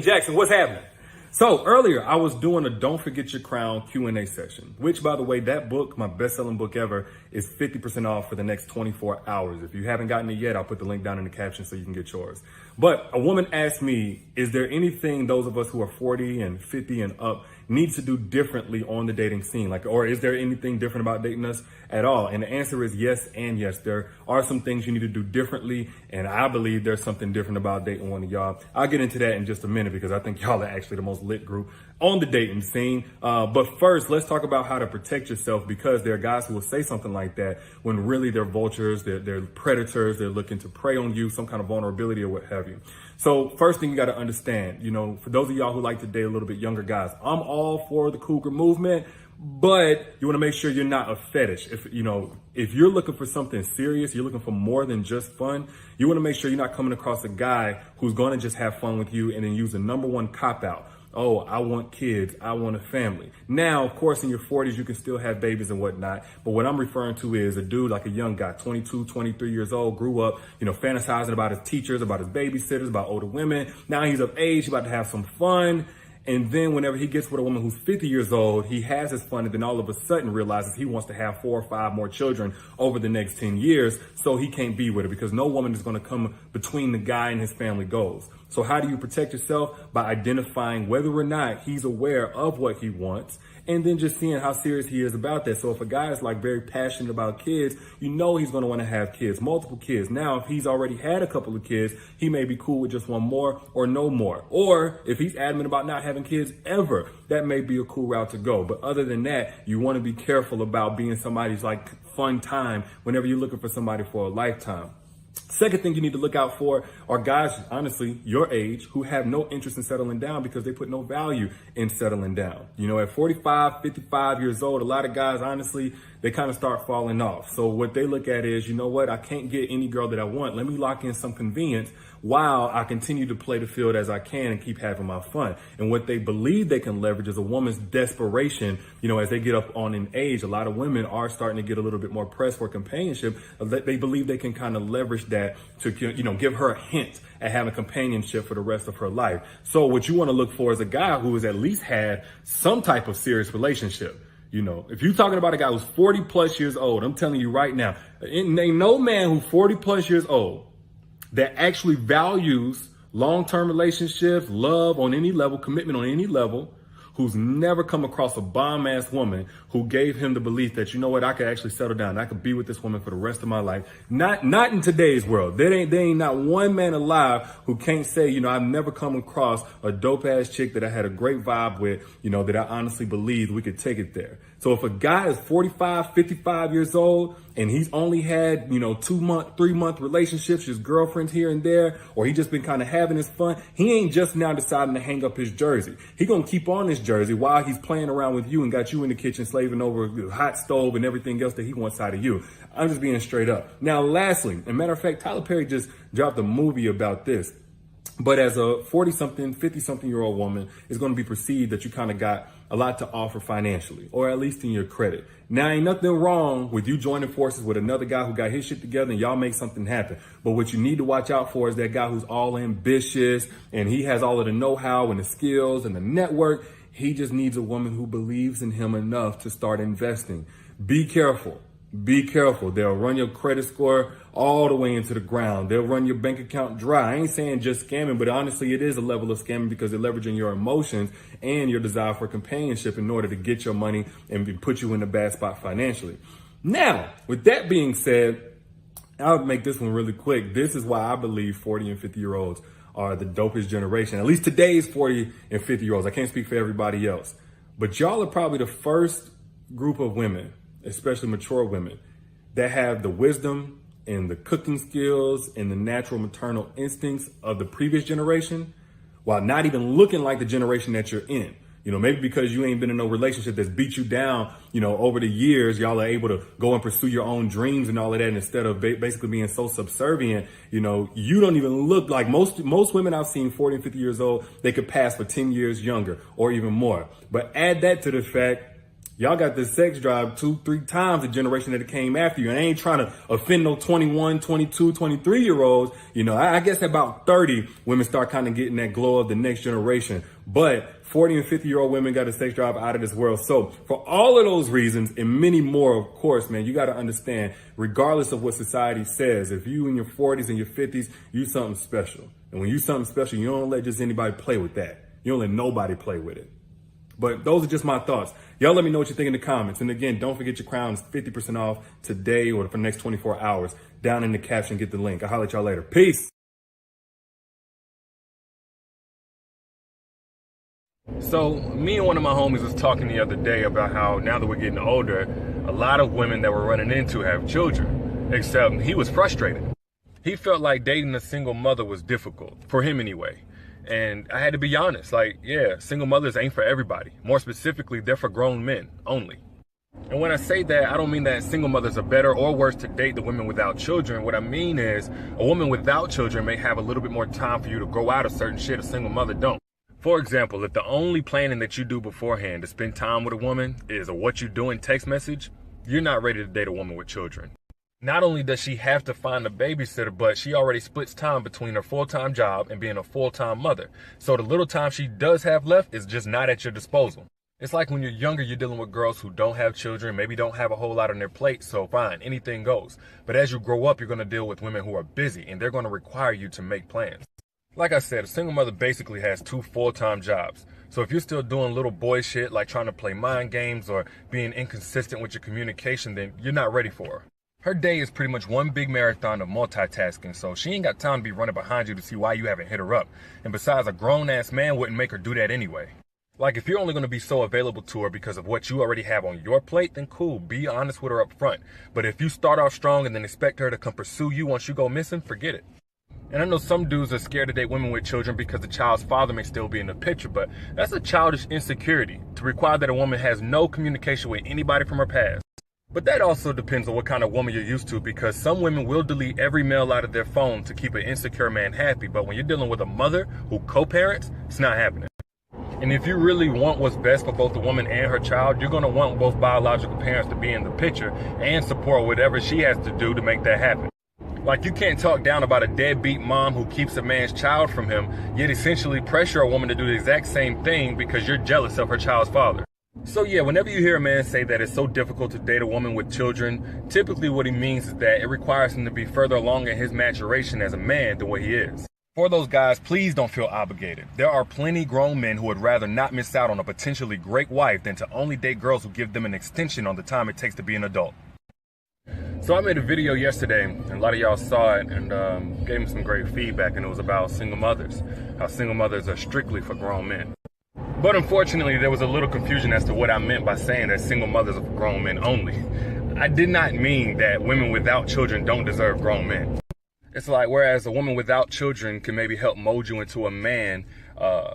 Jackson, what's happening? So earlier I was doing a Don't Forget Your Crown Q&A session, which, by the way, that book, my best-selling book ever, is 50% off for the next 24 hours. If you haven't gotten it yet, I'll put the link down in the caption so you can get yours. But a woman asked me, is there anything those of us who are 40 and 50 and up need to do differently on the dating scene? Like, or is there anything different about dating us at all? And the answer is yes and yes. There are some things you need to do differently, and I believe there's something different about dating one of y'all. I'll get into that in just a minute because I think y'all are actually the most lit group on the dating scene. But first, let's talk about how to protect yourself, because there are guys who will say something like that when really they're vultures, they're predators, they're looking to prey on you, some kind of vulnerability or what have you. So first thing you got to understand, for those of y'all who like to date a little bit younger guys, I'm all for the cougar movement, but you want to make sure you're not a fetish. If you're looking for something serious, you're looking for more than just fun, you want to make sure you're not coming across a guy who's going to just have fun with you and then use the number one cop out. Oh, I want kids. I want a family. Now, of course, in your 40s, you can still have babies and whatnot. But what I'm referring to is a dude, like a young guy, 22, 23 years old, grew up, fantasizing about his teachers, about his babysitters, about older women. Now he's of age, he's about to have some fun. And then whenever he gets with a woman who's 50 years old, he has his fun, and then all of a sudden realizes he wants to have 4 or 5 more children over the next 10 years. So he can't be with her because no woman is going to come between the guy and his family goals. So how do you protect yourself? By identifying whether or not he's aware of what he wants, and then just seeing how serious he is about that. So if a guy is like very passionate about kids, he's going to want to have kids, multiple kids. Now, if he's already had a couple of kids, he may be cool with just one more or no more. Or if he's adamant about not having kids ever, that may be a cool route to go. But other than that, you want to be careful about being somebody's like fun time whenever you're looking for somebody for a lifetime. Second thing you need to look out for are guys, honestly, your age, who have no interest in settling down because they put no value in settling down. At 45, 55 years old, a lot of guys, honestly, they kind of start falling off. So what they look at is, I can't get any girl that I want. Let me lock in some convenience while I continue to play the field as I can and keep having my fun. And what they believe they can leverage is a woman's desperation. As they get up on in age, a lot of women are starting to get a little bit more pressed for companionship. They believe they can kind of leverage that to, give her a hint at having companionship for the rest of her life. So what you want to look for is a guy who has at least had some type of serious relationship. If you're talking about a guy who's 40 plus years old, I'm telling you right now, ain't no man who's 40 plus years old that actually values long-term relationships, love on any level, commitment on any level, who's never come across a bomb-ass woman who gave him the belief that, I could actually settle down. I could be with this woman for the rest of my life. Not in today's world. There ain't not one man alive who can't say, I've never come across a dope-ass chick that I had a great vibe with, that I honestly believed we could take it there. So if a guy is 45, 55 years old and he's only had, 2-month, 3-month relationships, just girlfriends here and there, or he just been kind of having his fun, he ain't just now deciding to hang up his jersey. He gonna keep on his jersey while he's playing around with you and got you in the kitchen slaving over the hot stove and everything else that he wants out of you. I'm just being straight up. Now, lastly, and matter of fact, Tyler Perry just dropped a movie about this. But as a 40-something, 50-something-year-old woman, it's going to be perceived that you kind of got a lot to offer financially, or at least in your credit. Now, ain't nothing wrong with you joining forces with another guy who got his shit together and y'all make something happen. But what you need to watch out for is that guy who's all ambitious and he has all of the know-how and the skills and the network. He just needs a woman who believes in him enough to start investing. Be careful. Be careful. They'll run your credit score all the way into the ground. They'll run your bank account dry. I ain't saying just scamming, but honestly, it is a level of scamming because they're leveraging your emotions and your desire for companionship in order to get your money and put you in a bad spot financially. Now, with that being said, I'll make this one really quick. This is why I believe 40 and 50-year-olds are the dopest generation. At least today's 40 and 50-year-olds. I can't speak for everybody else. But y'all are probably the first group of women, especially mature women, that have the wisdom and the cooking skills and the natural maternal instincts of the previous generation while not even looking like the generation that you're in. You know, maybe because you ain't been in no relationship that's beat you down, you know, over the years, y'all are able to go and pursue your own dreams and all of that. And instead of basically being so subservient, you know, you don't even look like most women I've seen 40 and 50 years old, they could pass for 10 years younger or even more. But add that to the fact, y'all got this sex drive 2-3 times the generation that came after you. And I ain't trying to offend no 21, 22, 23-year-olds. You know, I guess about 30 women start kind of getting that glow of the next generation. But 40 and 50-year-old women got a sex drive out of this world. So for all of those reasons and many more, of course, man, you got to understand, regardless of what society says, if you in your 40s and your 50s, you something special. And when you something special, you don't let just anybody play with that. You don't let nobody play with it. But those are just my thoughts. Y'all let me know what you think in the comments. And again, don't forget your crown is 50% off today or for the next 24 hours. Down in the caption, get the link. I'll holler at y'all later. Peace. So me and one of my homies was talking the other day about how now that we're getting older, a lot of women that we're running into have children, except he was frustrated. He felt like dating a single mother was difficult, for him anyway. And I had to be honest, like, yeah, single mothers ain't for everybody. More specifically, they're for grown men only. And when I say that, I don't mean that single mothers are better or worse to date than women without children. What I mean is a woman without children may have a little bit more time for you to grow out of certain shit a single mother don't. For example, if the only planning that you do beforehand to spend time with a woman is a what you doing text message, you're not ready to date a woman with children. Not only does she have to find a babysitter, but she already splits time between her full-time job and being a full-time mother. So the little time she does have left is just not at your disposal. It's like when you're younger, you're dealing with girls who don't have children, maybe don't have a whole lot on their plate, so fine, anything goes. But as you grow up, you're going to deal with women who are busy, and they're going to require you to make plans. Like I said, a single mother basically has 2 full-time jobs. So if you're still doing little boy shit like trying to play mind games or being inconsistent with your communication, then you're not ready for her. Her day is pretty much one big marathon of multitasking, so she ain't got time to be running behind you to see why you haven't hit her up. And besides, a grown-ass man wouldn't make her do that anyway. Like, if you're only going to be so available to her because of what you already have on your plate, then cool, be honest with her up front. But if you start off strong and then expect her to come pursue you once you go missing, forget it. And I know some dudes are scared to date women with children because the child's father may still be in the picture, but that's a childish insecurity to require that a woman has no communication with anybody from her past. But that also depends on what kind of woman you're used to, because some women will delete every mail out of their phone to keep an insecure man happy. But when you're dealing with a mother who co-parents, it's not happening. And if you really want what's best for both the woman and her child, you're going to want both biological parents to be in the picture and support whatever she has to do to make that happen. Like, you can't talk down about a deadbeat mom who keeps a man's child from him, yet essentially pressure a woman to do the exact same thing because you're jealous of her child's father. So yeah, whenever you hear a man say that it's so difficult to date a woman with children, typically what he means is that it requires him to be further along in his maturation as a man than what he is. For those guys, please don't feel obligated. There are plenty grown men who would rather not miss out on a potentially great wife than to only date girls who give them an extension on the time it takes to be an adult. So I made a video yesterday, and a lot of y'all saw it and gave me some great feedback, and it was about single mothers, how single mothers are strictly for grown men. But unfortunately, there was a little confusion as to what I meant by saying that single mothers are for grown men only. I did not mean that women without children don't deserve grown men. It's like, whereas a woman without children can maybe help mold you into a man,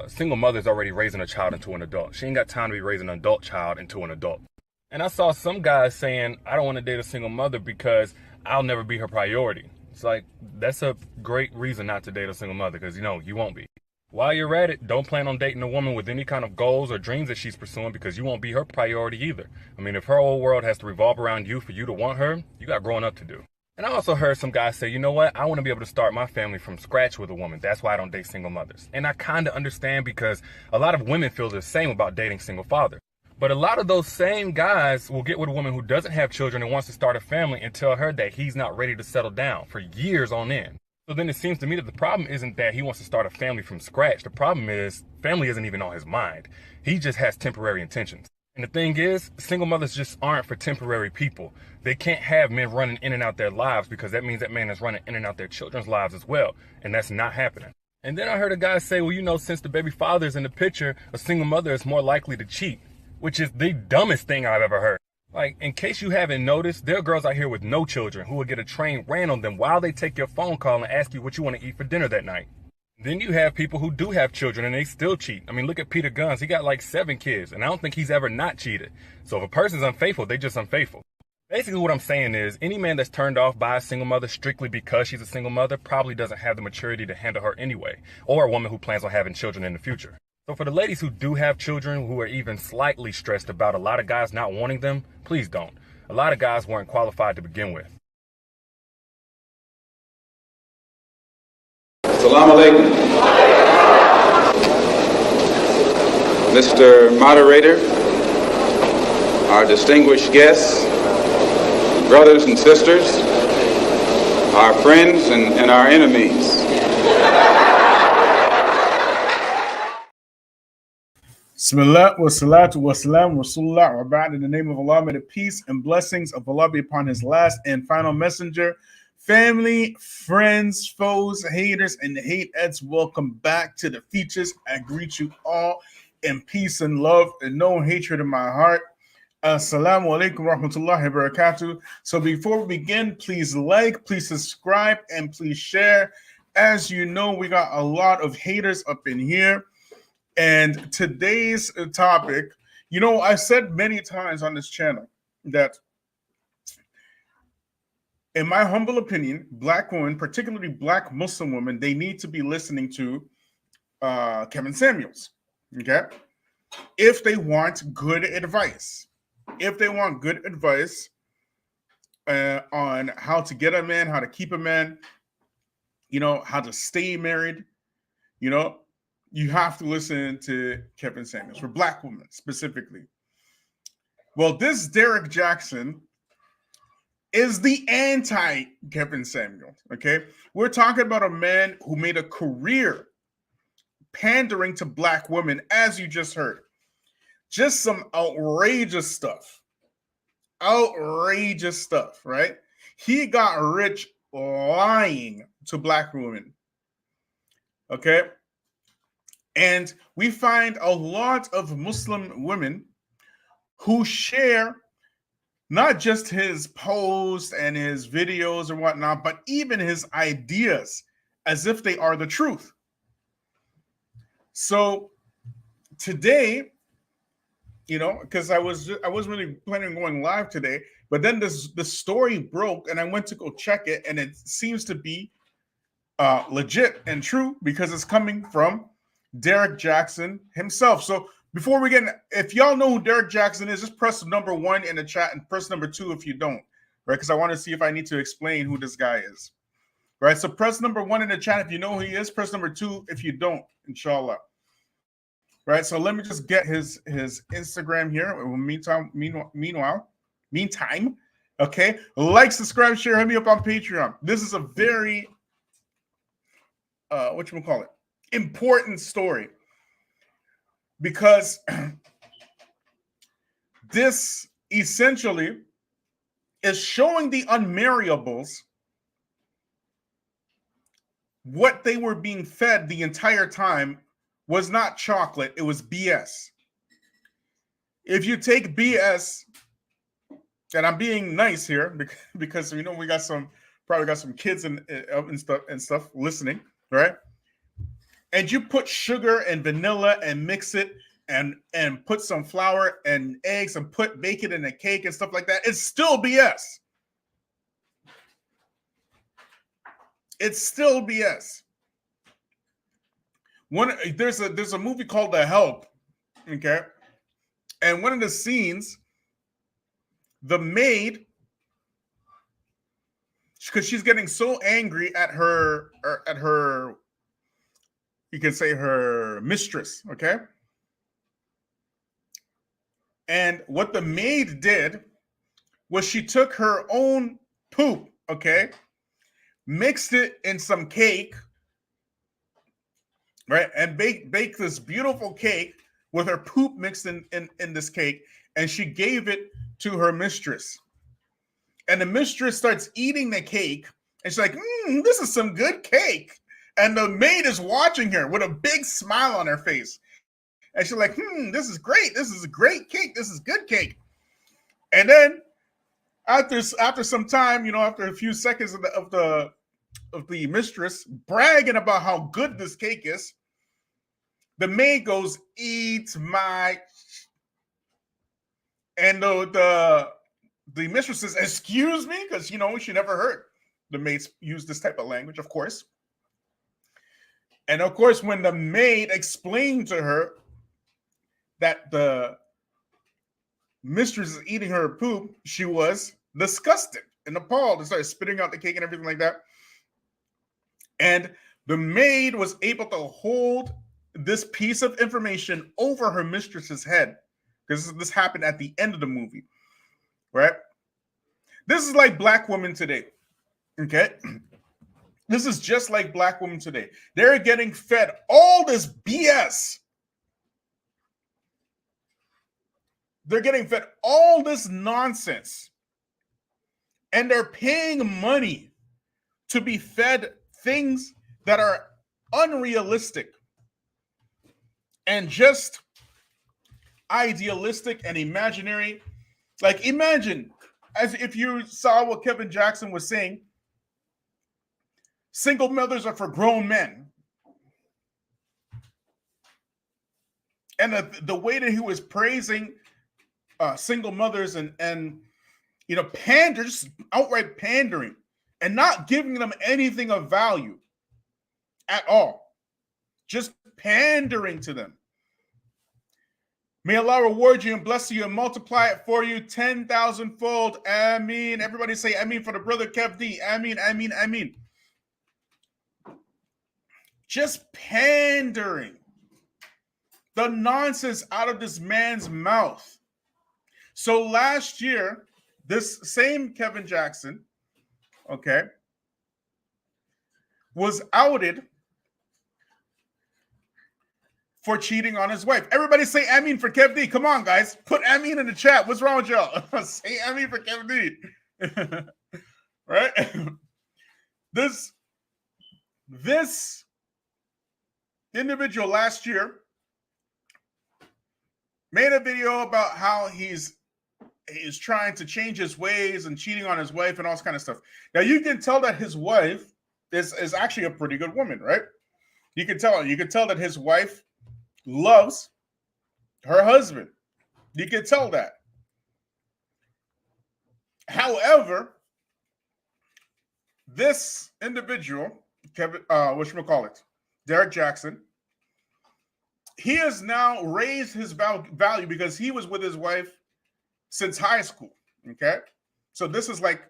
single mother's already raising a child into an adult. She ain't got time to be raising an adult child into an adult. And I saw some guys saying, I don't want to date a single mother because I'll never be her priority. It's like, that's a great reason not to date a single mother, because, you know, you won't be. While you're at it, don't plan on dating a woman with any kind of goals or dreams that she's pursuing, because you won't be her priority either. I mean, if her whole world has to revolve around you for you to want her, you got growing up to do. And I also heard some guys say, you know what, I want to be able to start my family from scratch with a woman. That's why I don't date single mothers. And I kind of understand, because a lot of women feel the same about dating single fathers. But a lot of those same guys will get with a woman who doesn't have children and wants to start a family and tell her that he's not ready to settle down for years on end. So then it seems to me that the problem isn't that he wants to start a family from scratch. The problem is family isn't even on his mind. He just has temporary intentions. And the thing is, single mothers just aren't for temporary people. They can't have men running in and out their lives, because that means that man is running in and out their children's lives as well. And that's not happening. And then I heard a guy say, well, you know, since the baby father's in the picture, a single mother is more likely to cheat, which is the dumbest thing I've ever heard. Like, in case you haven't noticed, there are girls out here with no children who will get a train ran on them while they take your phone call and ask you what you want to eat for dinner that night. Then you have people who do have children and they still cheat. I mean, look at Peter Guns. He got like 7 kids, and I don't think he's ever not cheated. So if a person's unfaithful, they're just unfaithful. Basically what I'm saying is, any man that's turned off by a single mother strictly because she's a single mother probably doesn't have the maturity to handle her anyway, or a woman who plans on having children in the future. So for the ladies who do have children who are even slightly stressed about a lot of guys not wanting them, please don't. A lot of guys weren't qualified to begin with. Salaam Alaikum. Mr. Moderator, our distinguished guests, brothers and sisters, our friends and our enemies. Bismillah wa salatu wa salam wa rasulullah wa ba'd. In the name of Allah, may the peace and blessings of Allah be upon his last and final messenger. Family, friends, foes, haters, and hateheads, welcome back to the Feachaz. I greet you all in peace and love and no hatred in my heart. Assalamu alaikum rahmatullahi wa barakatuh. So before we begin, please like, please subscribe, and please share. As you know, we got a lot of haters up in here. And today's topic, you know, I've said many times on this channel that, in my humble opinion, black women, particularly black Muslim women, they need to be listening to Kevin Samuels, okay? If they want good advice. If they want good advice on how to get a man, how to keep a man, you know, how to stay married, you know, you have to listen to Kevin Samuels, for black women specifically. Well, this Derrick Jaxn is the anti-Kevin Samuels, okay? We're talking about a man who made a career pandering to black women, as you just heard. Just some outrageous stuff. Outrageous stuff, right? He got rich lying to black women, okay? And we find a lot of Muslim women who share not just his posts and his videos or whatnot, but even his ideas as if they are the truth. So today, you know, because I wasn't really planning on going live today, but then the story broke and I went to go check it, and it seems to be legit and true because it's coming from Derrick Jaxn himself. So before we get in, if y'all know who Derrick Jaxn is, just press number 1 in the chat and press number 2 if you don't, right? Because I want to see if I need to explain who this guy is, right? So press number 1 in the chat if you know who he is. Press number 2 if you don't, inshallah. Right, so let me just get his Instagram here. Meantime, okay, like, subscribe, share, hit me up on Patreon. This is a very important story, because this essentially is showing the Unmarriables what they were being fed the entire time was not chocolate, it was BS. If you take BS, and I'm being nice here because you know we probably got some kids and stuff listening, right? And you put sugar and vanilla and mix it and put some flour and eggs and bake it in a cake and stuff like that, it's still BS. It's still BS. There's a movie called The Help, okay? And one of the scenes, the maid, because she's getting so angry at her, you can say her mistress, okay? And what the maid did was she took her own poop, okay, mixed it in some cake, right, and baked this beautiful cake with her poop mixed in this cake, and she gave it to her mistress. And the mistress starts eating the cake, and she's like, this is some good cake. And the maid is watching her with a big smile on her face. And she's like, this is great. This is a great cake. This is good cake. And then after some time, after a few seconds of the mistress bragging about how good this cake is, the maid goes, eat my, and the mistress says, excuse me, because she never heard the maids use this type of language, of course. And of course, when the maid explained to her that the mistress is eating her poop, she was disgusted and appalled and started spitting out the cake and everything like that. And the maid was able to hold this piece of information over her mistress's head, because this happened at the end of the movie, right? This is like black women today, okay? This is just like black women today. They're getting fed all this BS. They're getting fed all this nonsense. And they're paying money to be fed things that are unrealistic and just idealistic and imaginary. Like, imagine, as if you saw what Kevin Jaxn was saying, single mothers are for grown men. And the way that he was praising single mothers and just outright pandering and not giving them anything of value at all, just pandering to them. May Allah reward you and bless you and multiply it for you 10,000-fold. Ameen. Everybody say ameen for the brother Kev D. Ameen, ameen, ameen. Just pandering the nonsense out of this man's mouth. So last year, this same Kevin Jaxn, okay, was outed for cheating on his wife. Everybody say ameen for Kev D. Come on, guys. Put ameen in the chat. What's wrong with y'all? Say ameen for Kev D. Right? This individual last year made a video about how he's trying to change his ways and cheating on his wife and all this kind of stuff. Now, you can tell that his wife is actually a pretty good woman, right? You can tell that his wife loves her husband. You can tell that. However, this individual, Derrick Jaxn, he has now raised his value because he was with his wife since high school. Okay, so this is like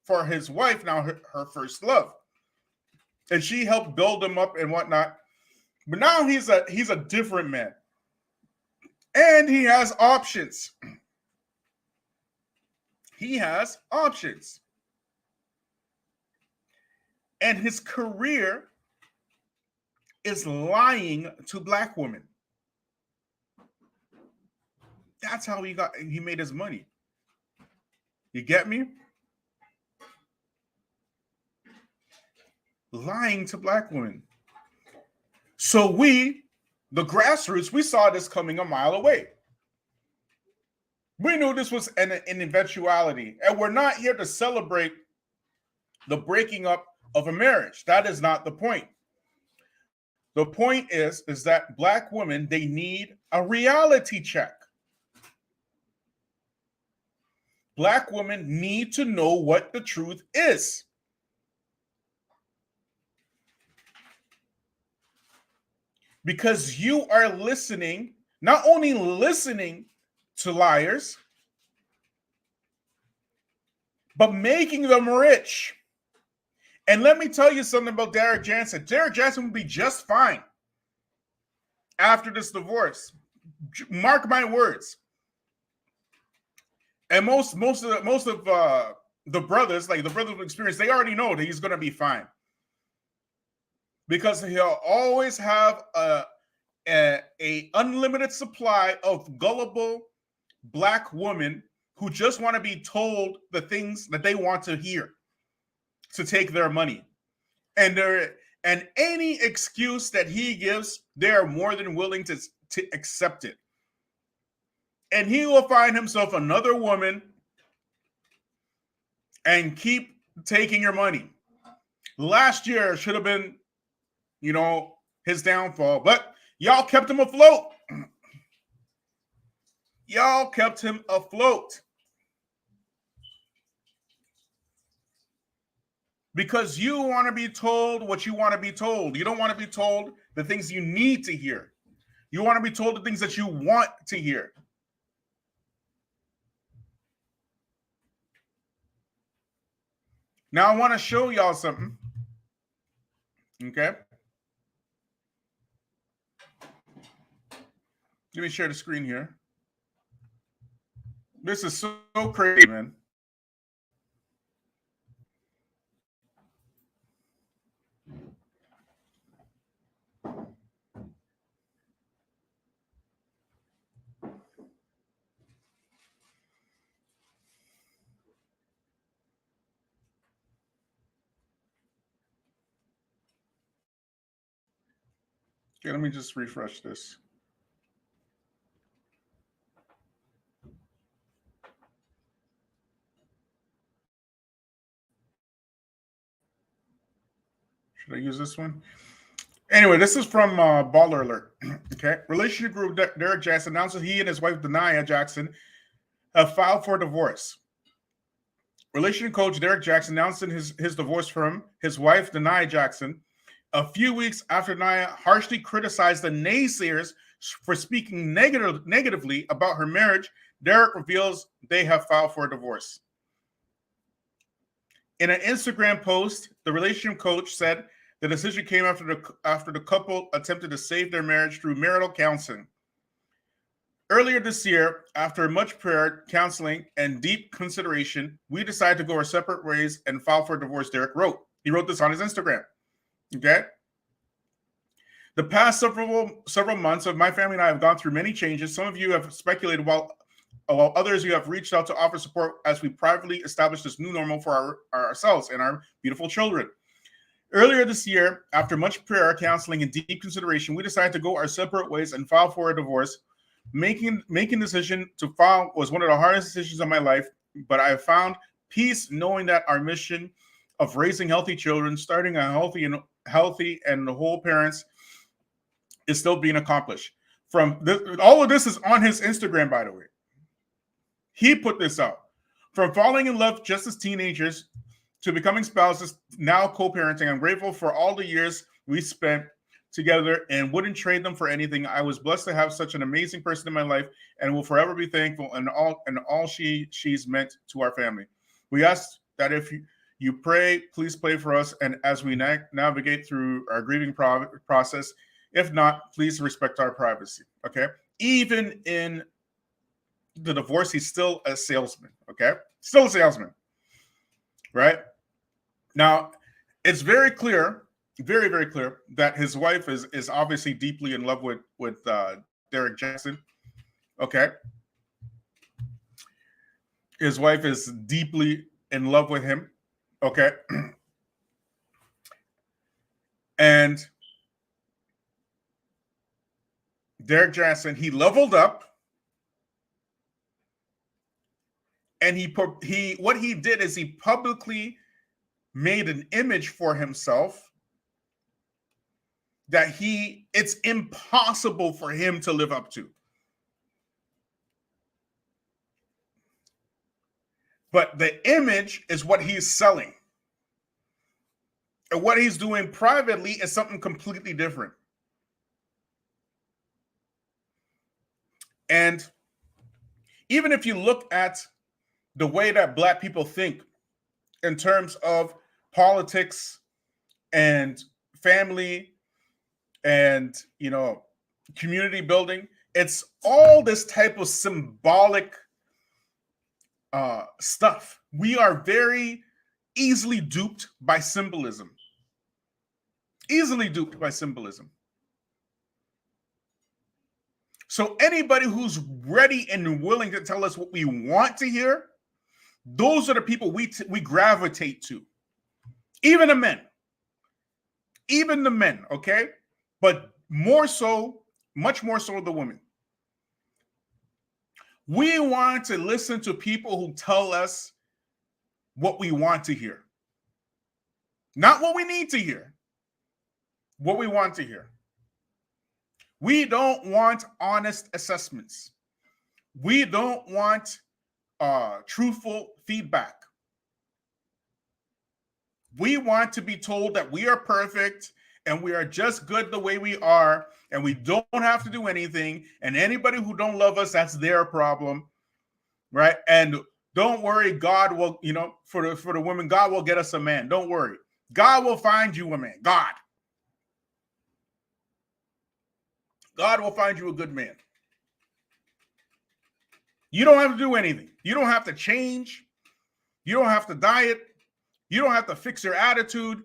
for his wife now her first love, and she helped build him up and whatnot. But now he's a different man, and he has options. He has options, and his career is lying to black women. That's how he made his money. You get me? Lying to black women. So we, the grassroots, we saw this coming a mile away. We knew this was an eventuality, and we're not here to celebrate the breaking up of a marriage. That is not the point. The point is that black women, they need a reality check. Black women need to know what the truth is. Because you are listening, not only listening to liars, but making them rich. And let me tell you something about Derrick Jaxn. Derrick Jaxn will be just fine after this divorce. Mark my words. And most of the brothers, like the brothers with experience, they already know that he's going to be fine, because he'll always have a unlimited supply of gullible black women who just want to be told the things that they want to hear to take their money. And any excuse that he gives, they're more than willing to accept it. And he will find himself another woman and keep taking your money. Last year should have been, his downfall, but y'all kept him afloat. Y'all kept him afloat. Because you want to be told what you want to be told. You don't want to be told the things you need to hear. You want to be told the things that you want to hear. Now I want to show y'all something. Okay. Let me share the screen here. This is so crazy, man. Okay, let me just refresh this. Should I use this one? Anyway, this is from Baller Alert. Okay. Relationship group Derrick Jaxn announces he and his wife, Disarray Jackson, have filed for divorce. Relationship coach Derrick Jaxn announcing his divorce from his wife, Disarray Jackson, a few weeks after Nia harshly criticized the naysayers for speaking negatively about her marriage. Derrick reveals they have filed for a divorce. In an Instagram post, the relationship coach said the decision came after the couple attempted to save their marriage through marital counseling. Earlier this year, after much prayer, counseling, and deep consideration, we decided to go our separate ways and file for divorce, Derrick wrote. He wrote this on his Instagram. Okay? The past several months of my family and I have gone through many changes. Some of you have speculated while others you have reached out to offer support as we privately established this new normal for ourselves and our beautiful children. Earlier this year, after much prayer, counseling, and deep consideration, we decided to go our separate ways and file for a divorce. Making decision to file was one of the hardest decisions of my life, but I found peace knowing that our mission of raising healthy children, starting a healthy and the whole parents, is still being accomplished. All of this is on his Instagram, by the way. He put this out. From falling in love just as teenagers to becoming spouses, now co-parenting, I'm grateful for all the years we spent together and wouldn't trade them for anything. I was blessed to have such an amazing person in my life and will forever be thankful and all she's meant to our family. We ask that if you pray, please pray for us, and as we navigate through our grieving process. If not, please respect our privacy. Okay. Even in the divorce, he's still a salesman. Okay. Still a salesman. Right. Now, it's very clear, very, very clear that his wife is obviously deeply in love with Derrick Jaxn. Okay. His wife is deeply in love with him. Okay. And Derrick Jaxn, he leveled up, and what he did is he publicly made an image for himself that it's impossible for him to live up to. But the image is what he's selling. And what he's doing privately is something completely different. And even if you look at the way that Black people think in terms of politics and family and, community building, it's all this type of symbolic stuff. We are very easily duped by symbolism. Easily duped by symbolism. So anybody who's ready and willing to tell us what we want to hear, those are the people we gravitate to. Even the men. Even the men, okay? But more so, much more so the women. We want to listen to people who tell us what we want to hear. Not what we need to hear. What we want to hear. We don't want honest assessments. We don't want truthful feedback. We want to be told that we are perfect and we are just good the way we are and we don't have to do anything. And anybody who don't love us, that's their problem, right? And don't worry, God will, for the women, God will get us a man. Don't worry. God will find you a man. God will find you a good man. You don't have to do anything. You don't have to change. You don't have to diet. You don't have to fix your attitude.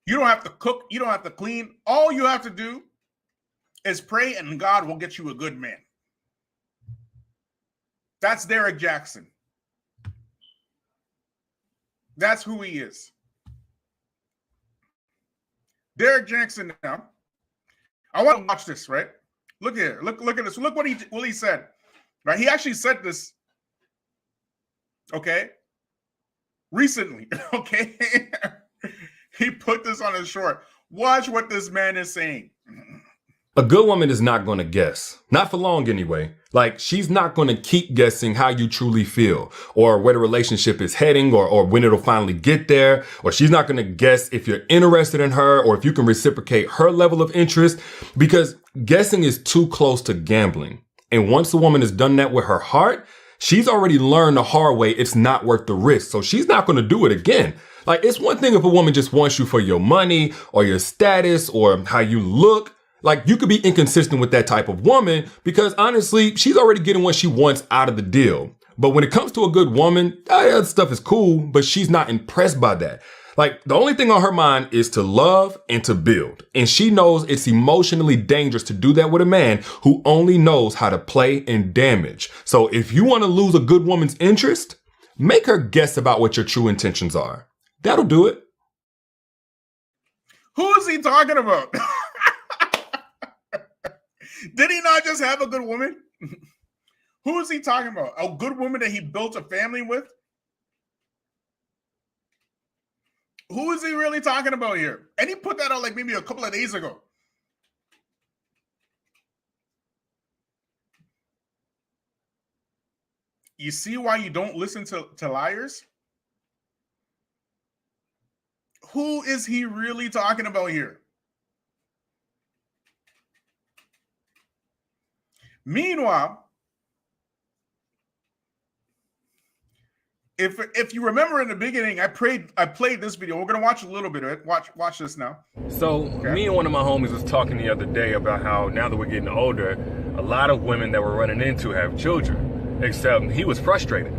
You don't have to cook. You don't have to clean. All you have to do is pray and God will get you a good man. That's Derrick Jaxn. That's who he is. Derrick Jaxn now. I want to watch this, right? Look here. Look at this. Look what he said. Right? He actually said this, okay, recently, okay? He put this on his short. Watch what this man is saying. A good woman is not going to guess. Not for long anyway. Like, she's not going to keep guessing how you truly feel or where the relationship is heading or when it'll finally get there. Or she's not going to guess if you're interested in her or if you can reciprocate her level of interest, because guessing is too close to gambling. And once a woman has done that with her heart, she's already learned the hard way it's not worth the risk. So she's not going to do it again. Like, it's one thing if a woman just wants you for your money or your status or how you look. Like, you could be inconsistent with that type of woman because honestly, she's already getting what she wants out of the deal. But when it comes to a good woman, that stuff is cool, but she's not impressed by that. Like, the only thing on her mind is to love and to build. And she knows it's emotionally dangerous to do that with a man who only knows how to play and damage. So if you want to lose a good woman's interest, make her guess about what your true intentions are. That'll do it. Who is he talking about? Did he not just have a good woman? Who is he talking about? A good woman that he built a family with? Who is he really talking about here? And he put that out like maybe a couple of days ago. You see why you don't listen to liars? Who is he really talking about here? Meanwhile, if you remember in the beginning, I played this video. We're gonna watch a little bit of it. Watch this now. So me and one of my homies was talking the other day about how now that we're getting older, a lot of women that we're running into have children. Except he was frustrated.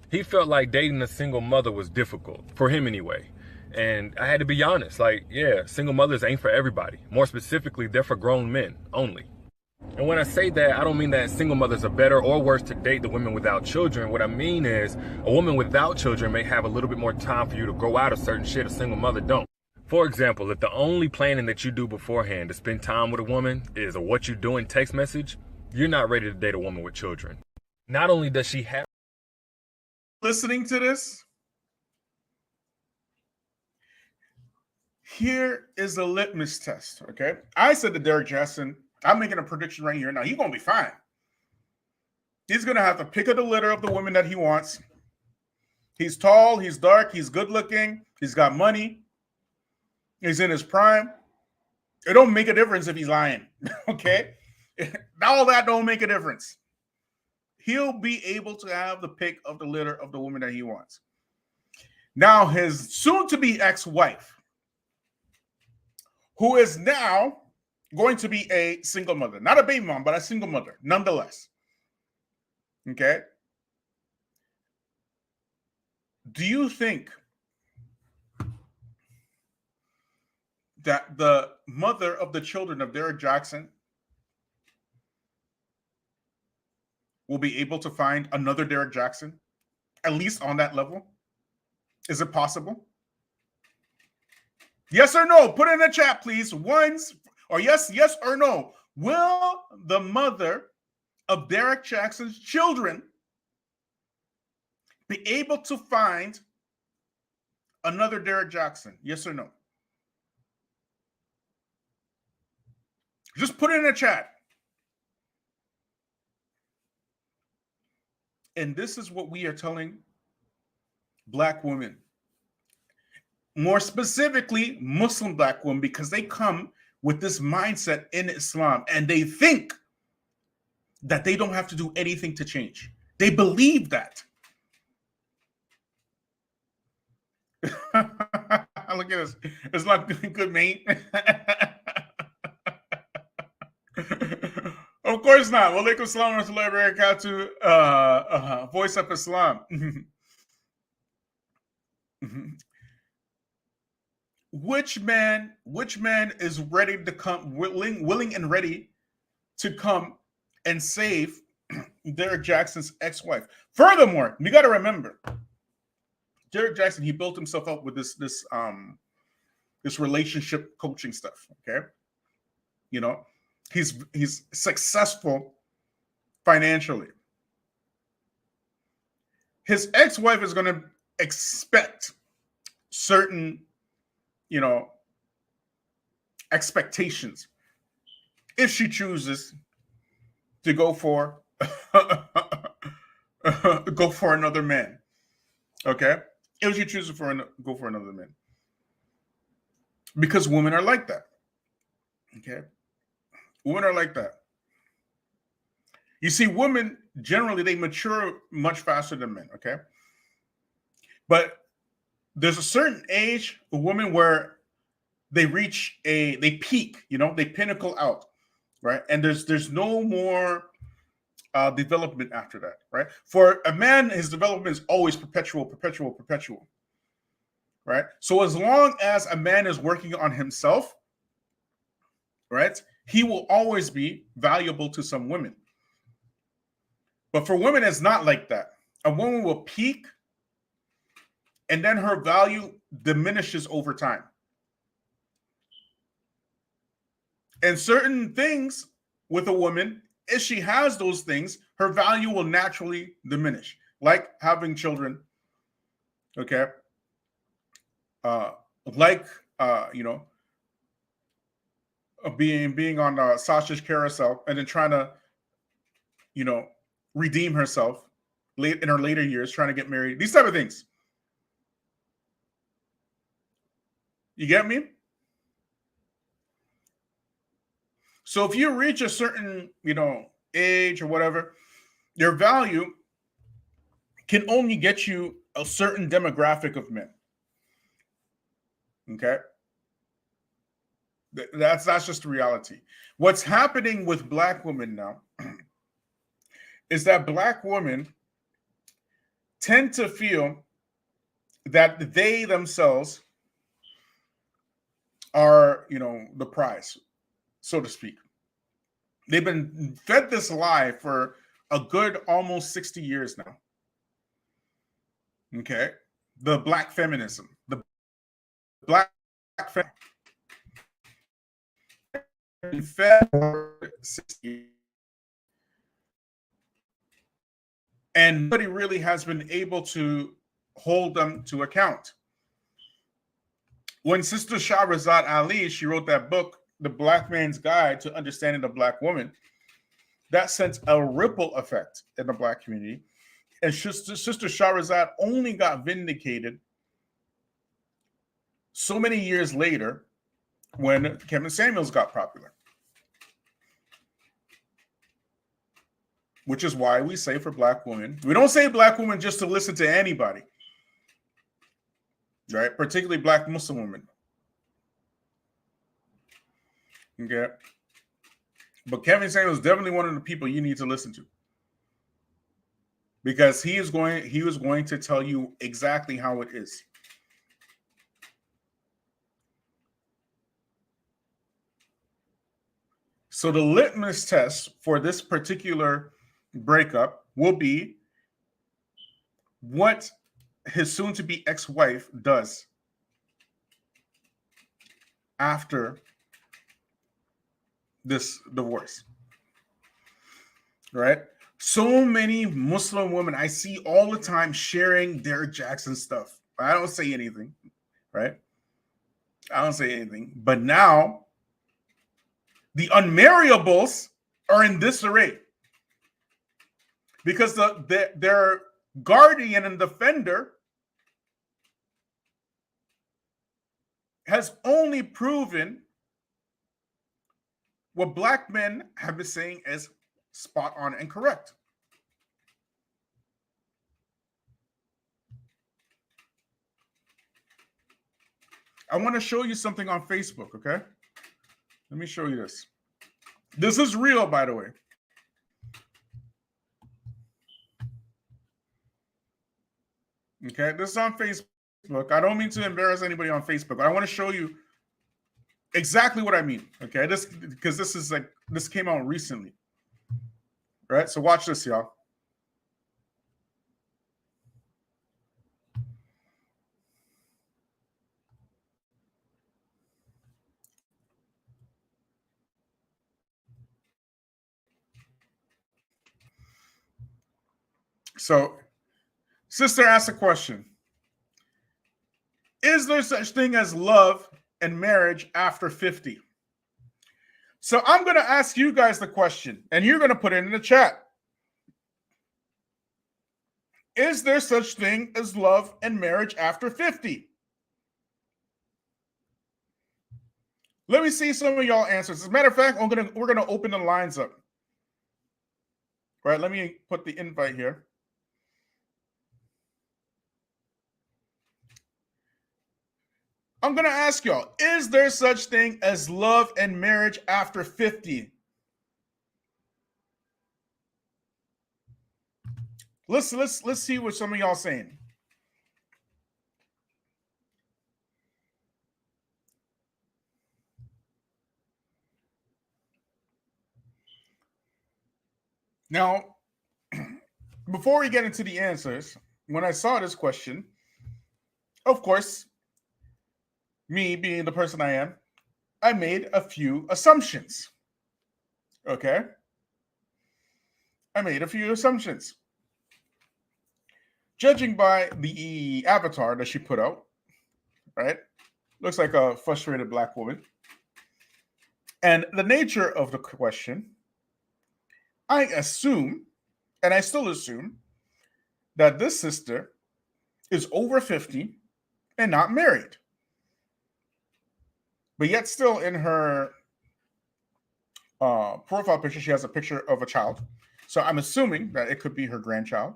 He felt like dating a single mother was difficult, for him anyway. And I had to be honest, like, yeah, single mothers ain't for everybody. More specifically, they're for grown men only. And when I say that, I don't mean that single mothers are better or worse to date than women without children. What I mean is a woman without children may have a little bit more time for you to grow out of certain shit a single mother don't. For example, if the only planning that you do beforehand to spend time with a woman is a what you doing text message, you're not ready to date a woman with children. Not only does she have... Listening to this, here is the litmus test, okay? I said to Derrick Jaxn, I'm making a prediction right here now. He's going to be fine. He's going to have to pick of the litter of the women that he wants. He's tall, he's dark, he's good looking, he's got money, he's in his prime. It don't make a difference if he's lying, okay? All that don't make a difference. He'll be able to have the pick of the litter of the woman that he wants. Now, his soon-to-be ex-wife, who is now going to be a single mother. Not a baby mom, but a single mother, nonetheless. Okay? Do you think that the mother of the children of Derrick Jaxn will be able to find another Derrick Jaxn, at least on that level? Is it possible? Yes or no? Put it in the chat, please. Once or yes or no. Will the mother of Derrick Jaxn's children be able to find another Derrick Jaxn? Yes or no? Just put it in the chat. And this is what we are telling Black women, more specifically Muslim Black women, because they come with this mindset in Islam and they think that they don't have to do anything to change. They believe that. Look at this. It's not good, mate. Of course not. Walaikum salam wa rahmatullahi wa barakatuh. Voice of Islam. Which man is ready to come, willing and ready to come and save Derrick Jaxn's ex-wife? Furthermore, you got to remember, Derrick Jaxn, he built himself up with this relationship coaching stuff. Okay, you know, he's successful financially. His ex-wife is going to expect certain, you know, expectations if she chooses to go for another man. Okay, if she chooses go for another man, because women are like that. Okay, women are like that. You see, women generally, they mature much faster than men. Okay, but there's a certain age of women where they peak, you know, they pinnacle out, right? And there's no more development after that, right? For a man, his development is always perpetual, right? So as long as a man is working on himself, right, he will always be valuable to some women. But for women, it's not like that. A woman will peak, and then her value diminishes over time. And certain things with a woman, if she has those things, her value will naturally diminish, like having children. Okay. You know, being on Sasha's carousel and then trying to, you know, redeem herself late in her later years, trying to get married. These type of things. You get me? So if you reach a certain, you know, age or whatever, your value can only get you a certain demographic of men. Okay? That's just the reality. What's happening with Black women now is that Black women tend to feel that they themselves are, you know, the prize, so to speak. They've been fed this lie for a good almost 60 years now. Okay? The Black feminism. The Black feminism. Fed for 60 years. And nobody really has been able to hold them to account. When Sister Shahrazad Ali, she wrote that book, The Black Man's Guide to Understanding the Black Woman, that sent a ripple effect in the Black community. And Sister Shahrazad only got vindicated so many years later when Kevin Samuels got popular. Which is why we say for Black women, we don't say Black women just to listen to anybody, right? Particularly Black Muslim women. Okay. But Kevin Samuels is definitely one of the people you need to listen to. because he was going to tell you exactly how it is. So the litmus test for this particular breakup will be what his soon-to-be ex-wife does after this divorce. Right? So many Muslim women I see all the time sharing Derrick Jaxn stuff. I don't say anything, right? I don't say anything. But now the Unmarriables are in disarray because their guardian and defender has only proven what black men have been saying is spot on and correct. I want to show you something on Facebook, okay? Let me show you this. This is real, by the way. Okay, this is on Facebook. I don't mean to embarrass anybody on Facebook, but I want to show you exactly what I mean. Okay, because this came out recently. Right? So watch this, y'all. So, sister asked a question. Is there such thing as love and marriage after 50? So I'm going to ask you guys the question, and you're going to put it in the chat. Is there such thing as love and marriage after 50? Let me see some of y'all answers. As a matter of fact, we're gonna open the lines up. Right, let me put the invite here. I'm going to ask y'all, is there such thing as love and marriage after 50? Let's see what some of y'all saying. Now, before we get into the answers, when I saw this question, of course, me being the person I am, I made a few assumptions. Okay? I made a few assumptions. Judging by the avatar that she put out, right? Looks like a frustrated black woman. And the nature of the question, I assume, and I still assume, that this sister is over 50 and not married. But yet still in her profile picture, she has a picture of a child. So I'm assuming that it could be her grandchild,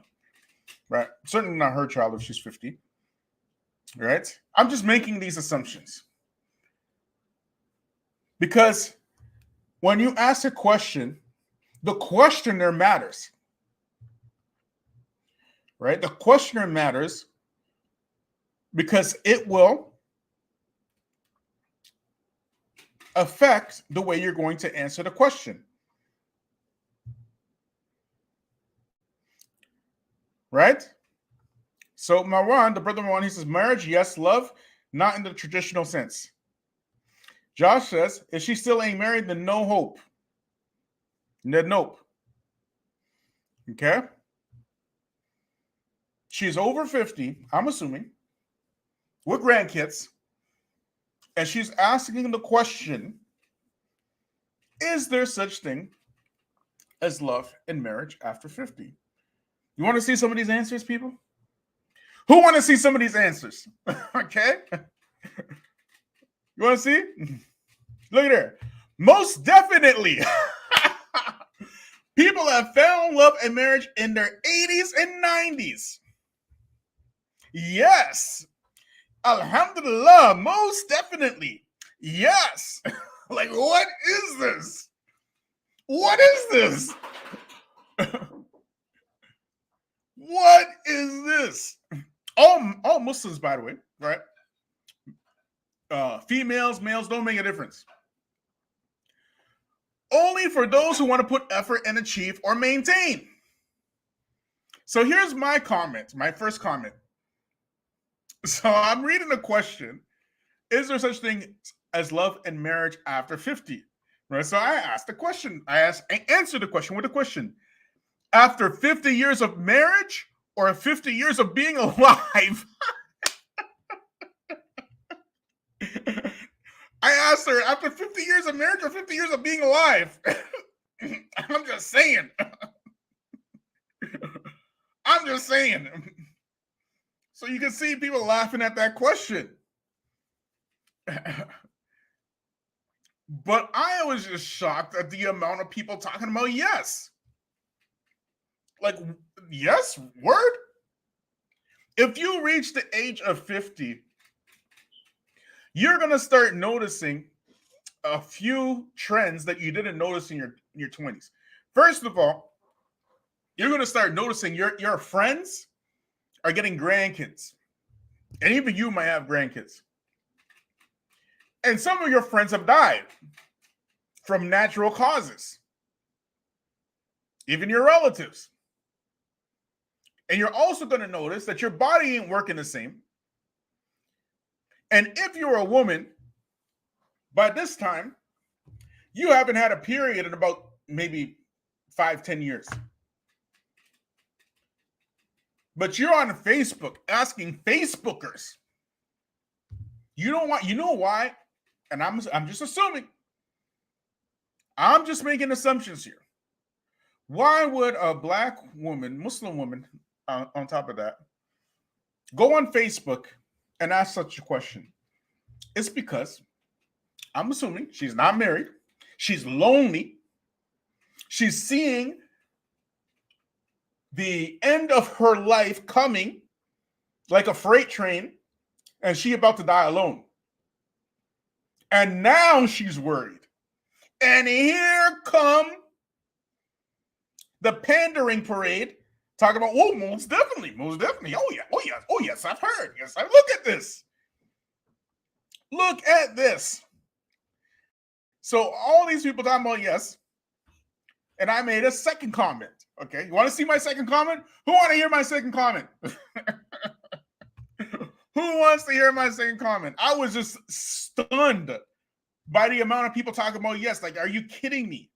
right? Certainly not her child if she's 50, right? I'm just making these assumptions. Because when you ask a question, the questioner matters, right? The questioner matters because it will affect the way you're going to answer the question. Right? So Marwan, the brother Marwan, he says, marriage, yes. Love, not in the traditional sense. Josh says, if she still ain't married, then no hope. Then nope. Okay? She's over 50, I'm assuming, with grandkids, and she's asking the question, is there such thing as love and marriage after 50? You want to see some of these answers, people? Who want to see some of these answers? Okay? You want to see? Look at there. Most definitely. People have found love and marriage in their 80s and 90s. Yes. Alhamdulillah. Most definitely. Yes. Like, what is this? What is this? What is this? All Muslims, by the way, right? Females, males, don't make a difference. Only for those who want to put effort and achieve or maintain. So here's my comment, my first comment. So I'm reading the question: is there such thing as love and marriage after 50? Right. So I asked the question. I answered the question with a question: after 50 years of marriage or 50 years of being alive? I asked her, after 50 years of marriage or 50 years of being alive? I'm just saying. I'm just saying. So you can see people laughing at that question. But I was just shocked at the amount of people talking about yes. Like, yes, word? If you reach the age of 50, you're going to start noticing a few trends that you didn't notice in your 20s. First of all, you're going to start noticing your friends are getting grandkids. And even you might have grandkids. And some of your friends have died from natural causes. Even your relatives. And you're also going to notice that your body ain't working the same. And if you're a woman, by this time, you haven't had a period in about maybe 5-10 years. But you're on Facebook asking Facebookers. You know why? And I'm just assuming. I'm just making assumptions here. Why would a black woman, Muslim woman, on top of that, go on Facebook and ask such a question? It's because I'm assuming she's not married. She's lonely. She's seeing the end of her life coming like a freight train, and she about to die alone. And now she's worried. And here come the pandering parade, talking about, oh, most definitely. Oh yes, I've heard. Yes, look at this. Look at this. So all these people talking about yes, and I made a second comment. Okay, you want to see my second comment? Who want to hear my second comment? Who wants to hear my second comment? I was just stunned by the amount of people talking about yes. Like, are you kidding me?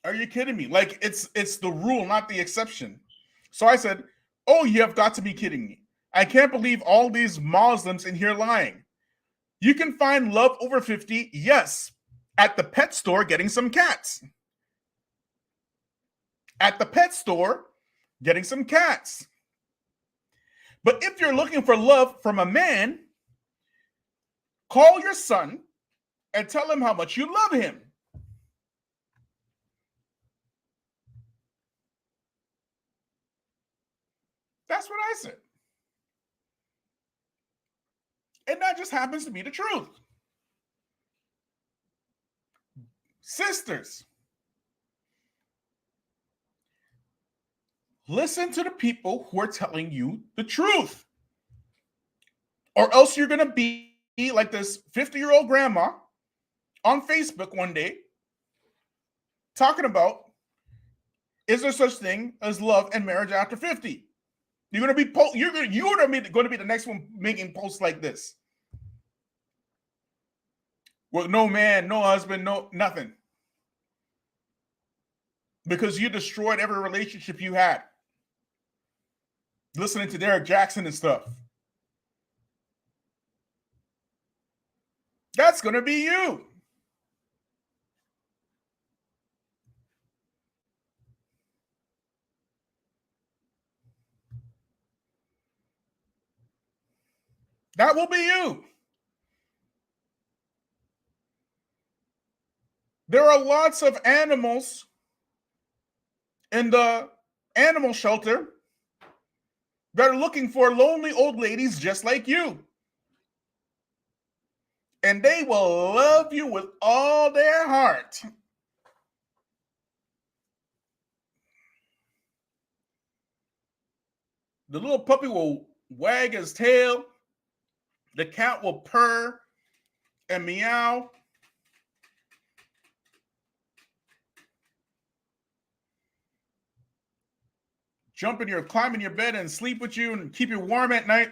Are you kidding me? Like, it's the rule, not the exception. So I said, oh, you have got to be kidding me. I can't believe all these Muslims in here lying. You can find love over 50, yes, at the pet store getting some cats. At the pet store getting some cats. But if you're looking for love from a man, call your son and tell him how much you love him. That's what I said. And that just happens to be the truth. Sisters, listen to the people who are telling you the truth. Or else you're going to be like this 50-year-old grandma on Facebook one day talking about, is there such thing as love and marriage after 50? You're going to be you're going to be the next one making posts like this. With no man, no husband, no nothing. Because you destroyed every relationship you had. Listening to Derrick Jaxn and stuff. That's going to be you. That will be you. There are lots of animals in the animal shelter that are looking for lonely old ladies just like you. And they will love you with all their heart. The little puppy will wag his tail. The cat will purr and meow. Climb in your bed and sleep with you and keep you warm at night.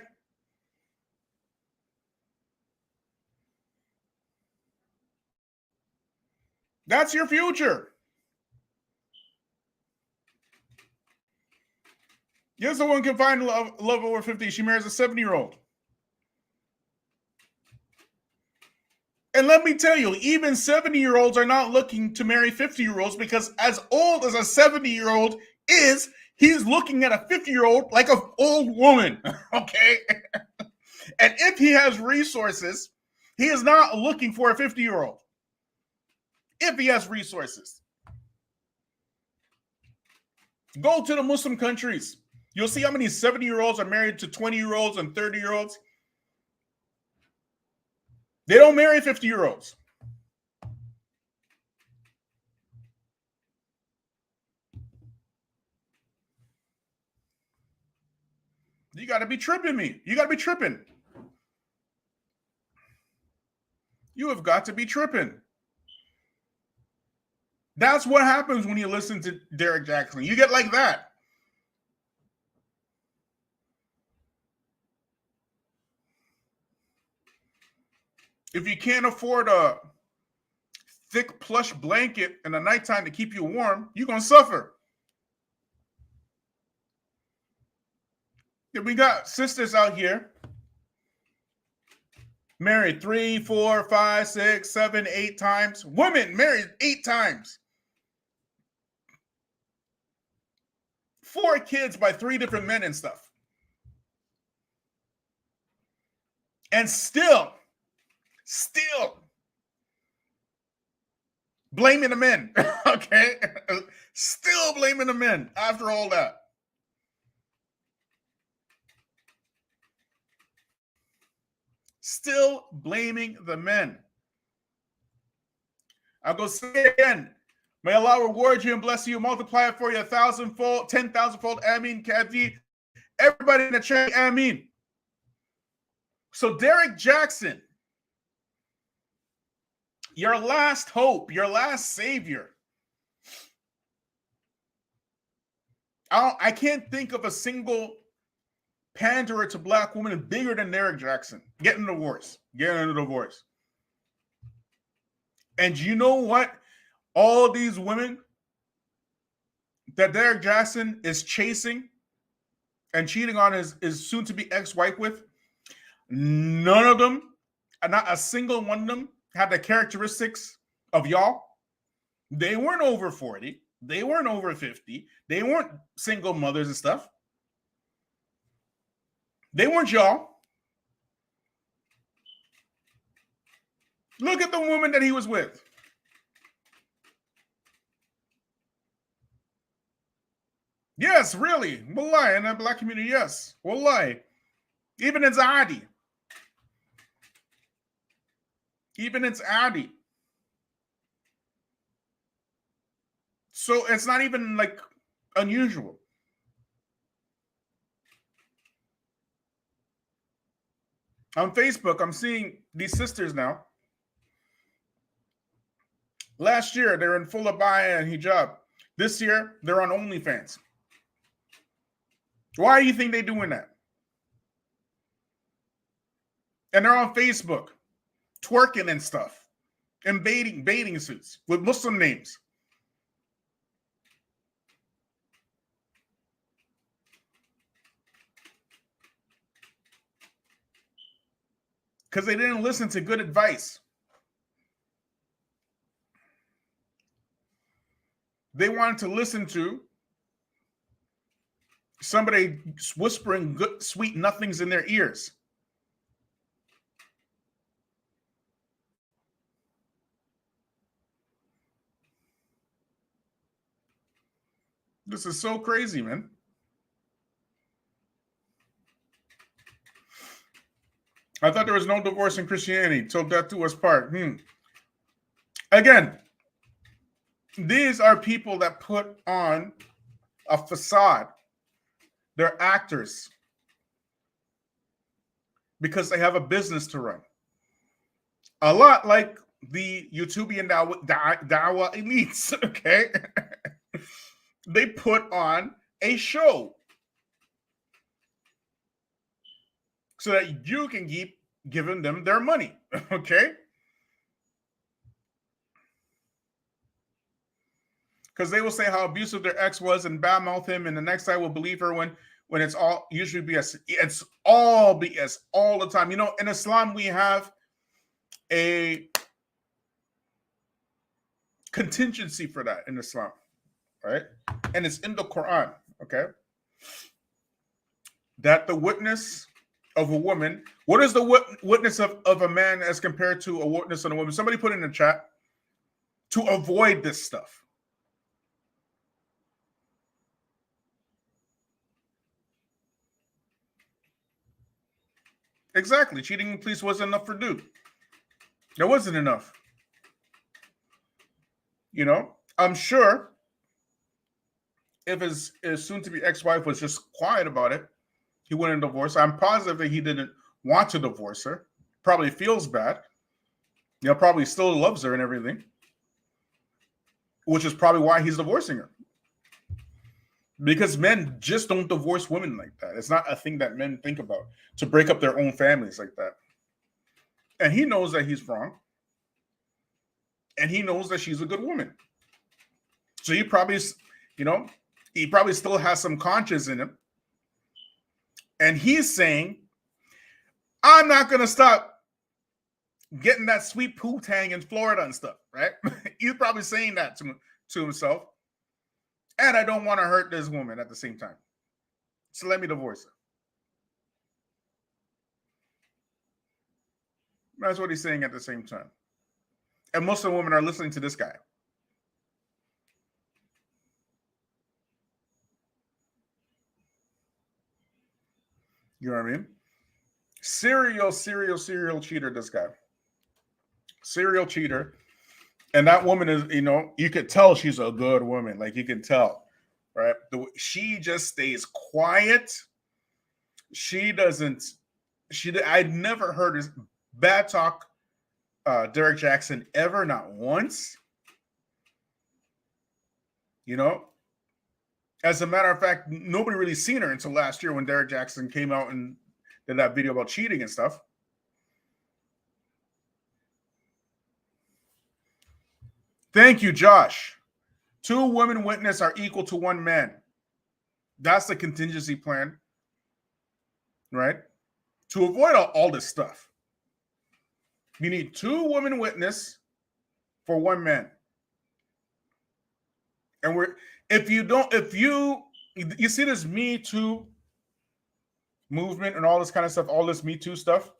That's your future. Yes, a woman can find love over 50. She marries a 70-year-old. And let me tell you, even 70-year-olds are not looking to marry 50-year-olds because as old as a 70-year-old is, he's looking at a 50-year-old like an old woman, okay? And if he has resources, he is not looking for a 50-year-old. If he has resources. Go to the Muslim countries. You'll see how many 70-year-olds are married to 20-year-olds and 30-year-olds. They don't marry 50-year-olds. You got to be tripping me. You got to be tripping. You have got to be tripping. That's what happens when you listen to Derrick Jaxn. You get like that. If you can't afford a thick plush blanket in the nighttime to keep you warm, you're going to suffer. We got sisters out here married 3, 4, 5, 6, 7, 8 times. Women married 8 times. 4 kids by 3 different men and stuff. And still blaming the men. Okay? Still blaming the men after all that. Still blaming the men. I'll go say it again. May Allah reward you and bless you, multiply it for you 1,000-fold, 10,000-fold. Ameen, Kadi. Everybody in the chat, Ameen. So Derrick Jaxn, your last hope, your last savior. I can't think of a single panderer to black women bigger than Derrick Jaxn. Getting a divorce. And you know what? All these women that Derrick Jaxn is chasing and cheating on his soon-to-be ex-wife with, none of them, not a single one of them, had the characteristics of y'all. They weren't over 40. They weren't over 50. They weren't single mothers and stuff. They weren't y'all. Look at the woman that he was with. Yes, really. Wallahi, in the black community, yes. Wallahi. Even it's Adi. So it's not even like unusual. On Facebook, I'm seeing these sisters now. Last year, they're in full abaya and hijab. This year, they're on OnlyFans. Why do you think they're doing that? And they're on Facebook, twerking and stuff, and bathing suits with Muslim names. Because they didn't listen to good advice. They wanted to listen to somebody whispering good, sweet nothings in their ears. This is so crazy, man. I thought there was no divorce in Christianity till death do us part. Again, these are people that put on a facade. They're actors because they have a business to run. A lot like the YouTubian Dawa elites, okay? They put on a show so that you can keep giving them their money, okay? Because they will say how abusive their ex was and badmouth him, and the next guy will believe her when it's all usually BS. It's all BS all the time. You know, in Islam, we have a contingency for that in Islam, right? And it's in the Quran, okay? That the witness of a woman, what is the witness of a man as compared to a witness on a woman? Somebody put in the chat to avoid this stuff. Exactly. Cheating in police wasn't enough for dude. There wasn't enough. You know, I'm sure if his soon-to-be ex-wife was just quiet about it, he wouldn't divorce her. I'm positive that he didn't want to divorce her. Probably feels bad. You know, probably still loves her and everything, which is probably why he's divorcing her. Because men just don't divorce women like that. It's not a thing that men think about, to break up their own families like that. And he knows that he's wrong. And he knows that she's a good woman. So he probably, you know, he probably still has some conscience in him. And he's saying, I'm not going to stop getting that sweet poo-tang in Florida and stuff, right? He's probably saying that to himself. And I don't want to hurt this woman at the same time. So let me divorce her. That's what he's saying at the same time. And Muslim women are listening to this guy. You know what I mean? Serial cheater, this guy. Serial cheater. And that woman is, you know, you could tell she's a good woman. Like, you can tell, right? She just stays quiet. I'd never heard his bad talk Derrick Jaxn ever, not once. You know? As a matter of fact, nobody really seen her until last year when Derrick Jaxn came out and did that video about cheating and stuff. Thank you, Josh. 2 women witness are equal to 1 man. That's the contingency plan, right? To avoid all this stuff, you need 2 women witness for 1 man. And if you see this Me Too movement and all this kind of stuff, all this Me Too stuff,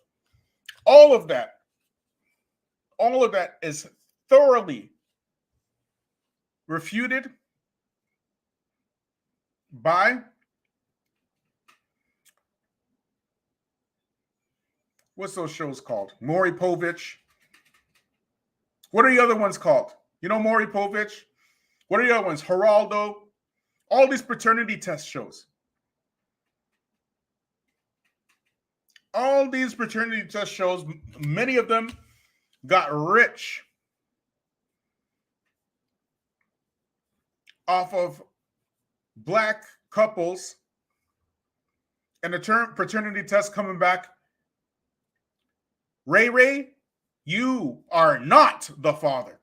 all of that is thoroughly refuted by what's those shows called? Maury Povich. What are the other ones called? You know Maury Povich? What are the other ones? Geraldo. All these paternity test shows. All these paternity test shows, many of them got rich off of black couples and the term paternity test coming back. Ray, you are not the father.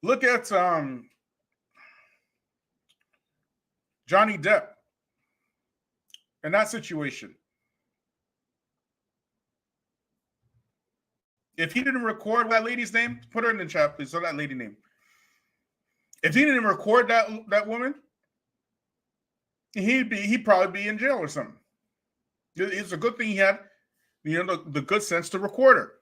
Look at Johnny Depp in that situation. If he didn't record that lady's name, put her in the chat, please. So that lady name. If he didn't record that woman, he'd probably be in jail or something. It's a good thing he had, you know, the good sense to record her.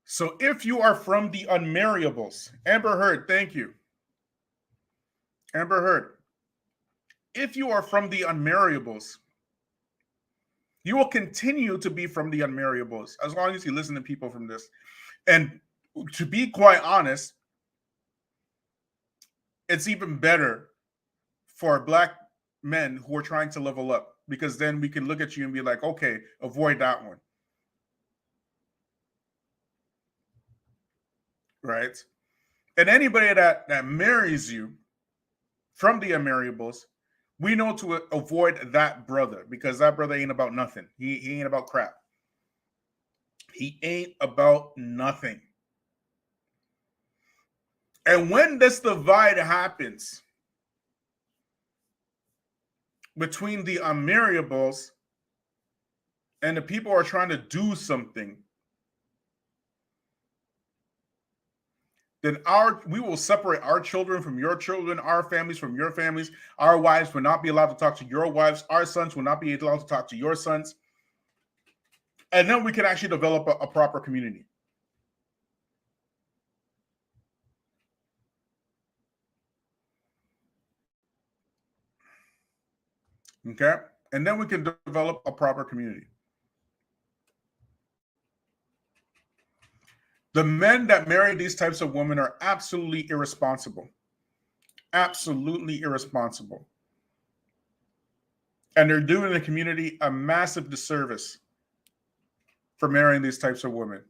So if you are from the Unmarriables, Amber Heard, thank you. Amber Heard. If you are from the Unmarriables, you will continue to be from the Unmarriables as long as you listen to people from this. And to be quite honest, it's even better for Black men who are trying to level up, because then we can look at you and be like, okay, avoid that one. Right? And anybody that marries you from the Unmarriables, we know to avoid that brother, because that brother ain't about nothing. He ain't about crap. He ain't about nothing. And when this divide happens between the Unmarriables and the people who are trying to do something, then we will separate our children from your children, our families from your families. Our wives will not be allowed to talk to your wives. Our sons will not be allowed to talk to your sons. And then we can actually develop a proper community. Okay? And then we can develop a proper community. The men that marry these types of women are absolutely irresponsible. Absolutely irresponsible. And they're doing the community a massive disservice for marrying these types of women.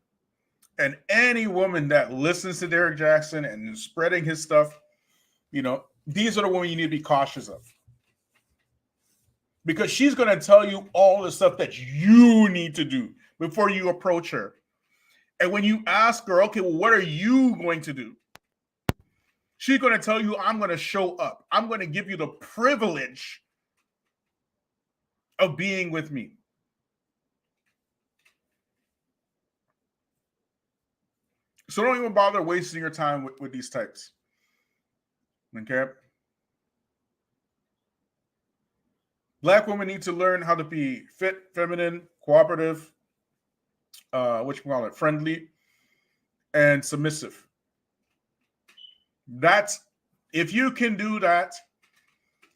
And any woman that listens to Derrick Jaxn and spreading his stuff, these are the women you need to be cautious of. Because she's going to tell you all the stuff that you need to do before you approach her. And when you ask her, okay, well, what are you going to do? She's going to tell you, I'm going to show up. I'm going to give you the privilege of being with me. So don't even bother wasting your time with these types. Okay? Black women need to learn how to be fit, feminine, cooperative, friendly, and submissive. If you can do that,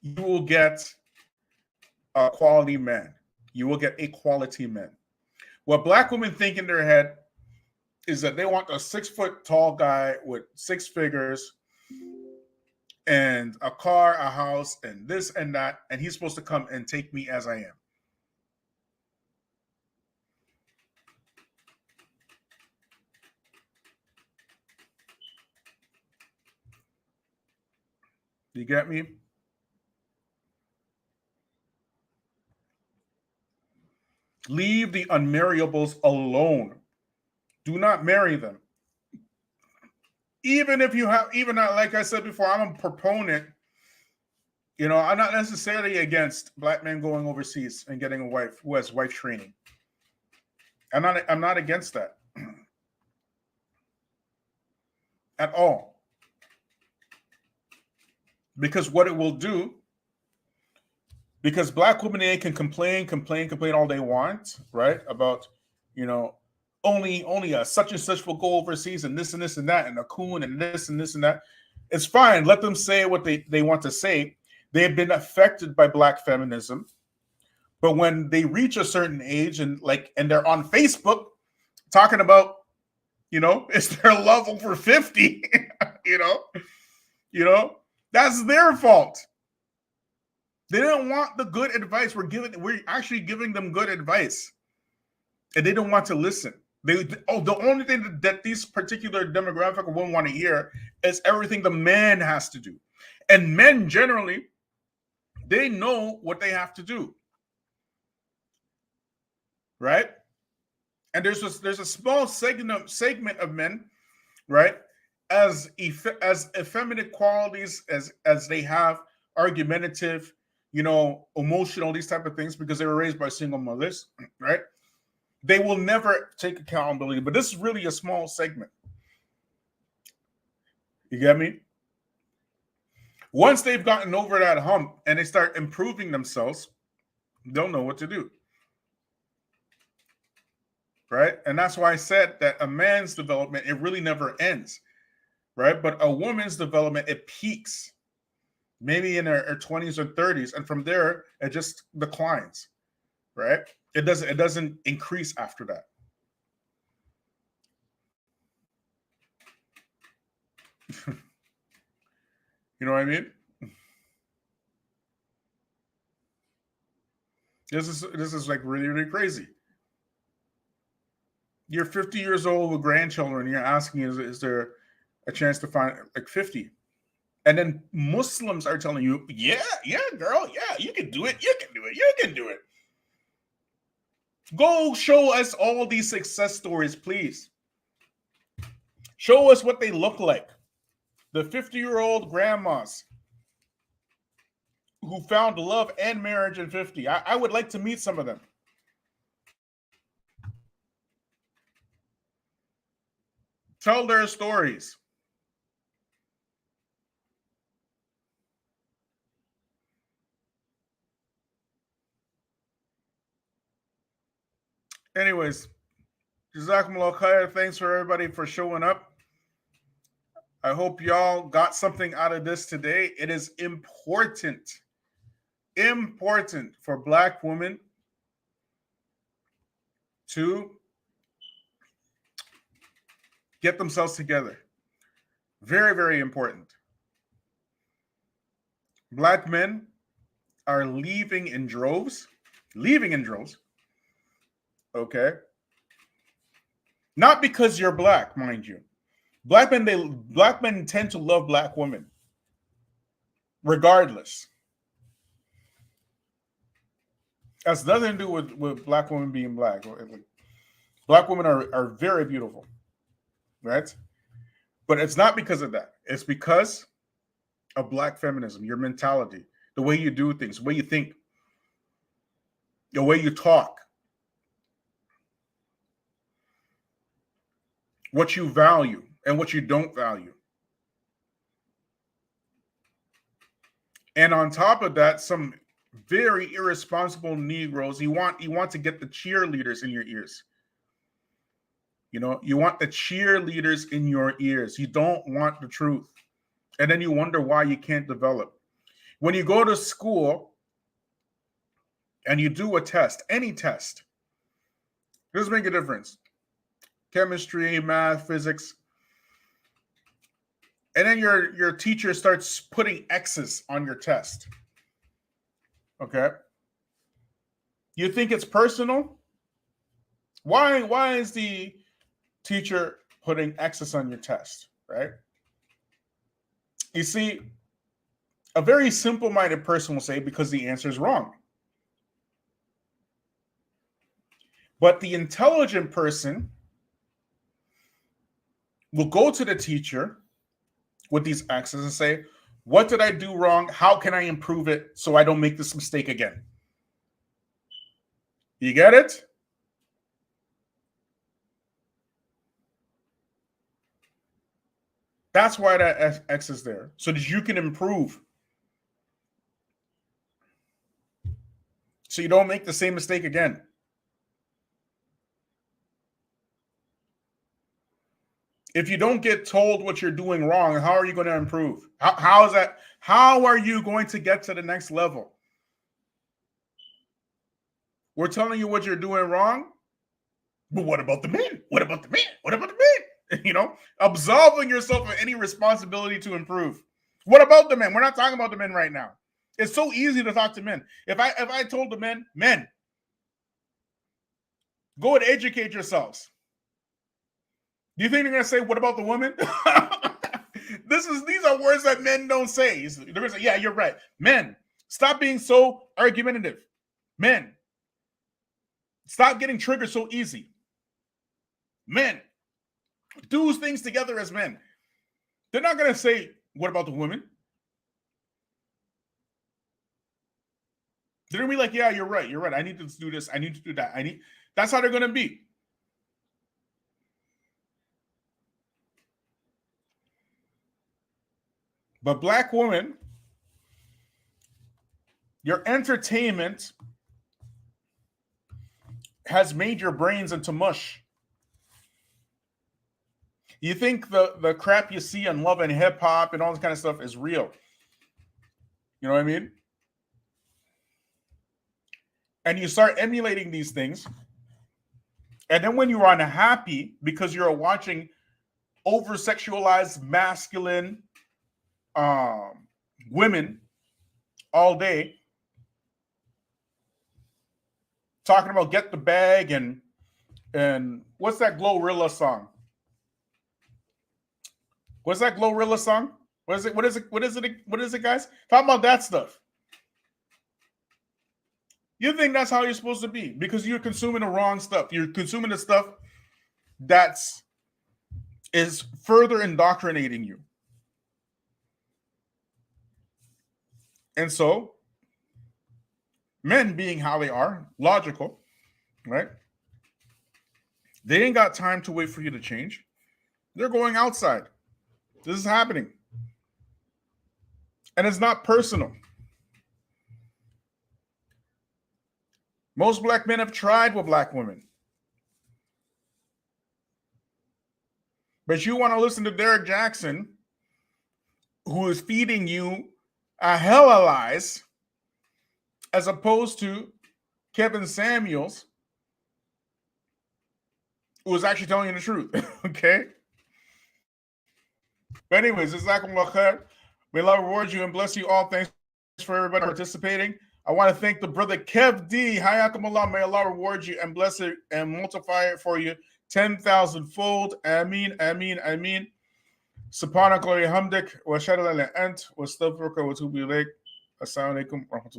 you will get a quality man. You will get a quality man. What Black women think in their head is that they want a 6-foot tall guy with 6 figures and a car, a house, and this and that, and he's supposed to come and take me as I am. You get me? Leave the Unmarriables alone. Do not marry them. Even if you have, like I said before, I'm a proponent. I'm not necessarily against Black men going overseas and getting a wife who has wife training. I'm not against that at all. Because what it will do, because Black women, they can complain all they want, right? About, only a such and such will go overseas and this and this and that, and a coon and this and this and that. It's fine. Let them say what they want to say. They have been affected by Black feminism. But when they reach a certain age and they're on Facebook talking about, it's their love over 50, that's their fault. They don't want the good advice we're actually giving them good advice. And they don't want to listen. The only thing that these particular demographic of women want to hear is everything the man has to do. And men generally, they know what they have to do. Right? And there's a small segment of men, right? As effeminate qualities as they have, argumentative, emotional, these type of things, because they were raised by single mothers, right? They will never take accountability, but this is really a small segment. You get me? Once they've gotten over that hump and they start improving themselves, they'll know what to do. right? And that's why I said that a man's development, it really never ends, right? But a woman's development, it peaks maybe in her 20s or 30s, and from there it just declines, right? It doesn't increase after that. You know what I mean? This is like really, really crazy. You're 50 years old with grandchildren, and you're asking, is there a chance to find like 50? And then Muslims are telling you, yeah, girl, yeah, you can do it, you can do it, you can do it. Go show us all these success stories, please. Show us what they look like. The 50-year-old grandmas who found love and marriage in 50. I would like to meet some of them. Tell their stories. Anyways, Jazakumullah khair. Thanks for everybody for showing up. I hope y'all got something out of this today. It is important for Black women to get themselves together. Very, very important. Black men are leaving in droves. Okay. Not because you're Black, mind you. Black men tend to love Black women, regardless. Has nothing to do with Black women being Black. Black women are very beautiful, right? But it's not because of that. It's because of Black feminism, your mentality, the way you do things, the way you think, the way you talk, what you value and what you don't value. And on top of that, some very irresponsible Negroes, you want to get the cheerleaders in your ears. You know, you want the cheerleaders in your ears. You don't want the truth. And then you wonder why you can't develop. When you go to school and you do a test, any test, it doesn't make a difference. Chemistry, math, physics. And then your teacher starts putting X's on your test. Okay. You think it's personal? Why is the teacher putting X's on your test, right? You see, a very simple-minded person will say because the answer is wrong. But the intelligent person will go to the teacher with these X's and say, what did I do wrong? How can I improve it so I don't make this mistake again? You get it? That's why that X is there, so that you can improve. So you don't make the same mistake again. If you don't get told what you're doing wrong, how are you going to improve? How is that? How are you going to get to the next level? We're telling you what you're doing wrong, but what about the men? What about the men? What about the men? You know, absolving yourself of any responsibility to improve. What about the men? We're not talking about the men right now. It's so easy to talk to men. If I told the men, go and educate yourselves. Do you think they're going to say, what about the woman? These are words that men don't say. They're going to say, yeah, you're right. Men, stop being so argumentative. Men, stop getting triggered so easy. Men, do things together as men. They're not going to say, what about the woman? They're going to be like, yeah, you're right. You're right. I need to do this. I need to do that. That's how they're going to be. But Black women, your entertainment has made your brains into mush. You think the crap you see on Love and Hip Hop and all this kind of stuff is real. You know what I mean? And you start emulating these things. And then when you're unhappy because you're watching over-sexualized masculine women all day talking about get the bag and what's that Glorilla song? What's that Glorilla song? What is it, guys? Talking about that stuff. You think that's how you're supposed to be because you're consuming the wrong stuff. You're consuming the stuff is further indoctrinating you. And so, men being how they are, logical, right? They ain't got time to wait for you to change. They're going outside. This is happening. And it's not personal. Most black men have tried with black women. But you want to listen to Derrick Jaxn, who is feeding you a hell of lies, as opposed to Kevin Samuels, who is actually telling you the truth. Okay? But anyways, Jazakumullah khair. May Allah reward you and bless you all. Thanks for everybody participating. I want to thank the brother Kev D. Hayakumullah. May Allah reward you and bless it and multiply it for you 10,000 fold. Ameen, ameen, ameen. Subhanaka wa hamdik wa shadala la ant wa astaghfiruka wa atubu ilayk. Assalamu alaikum wa rahmatullahi.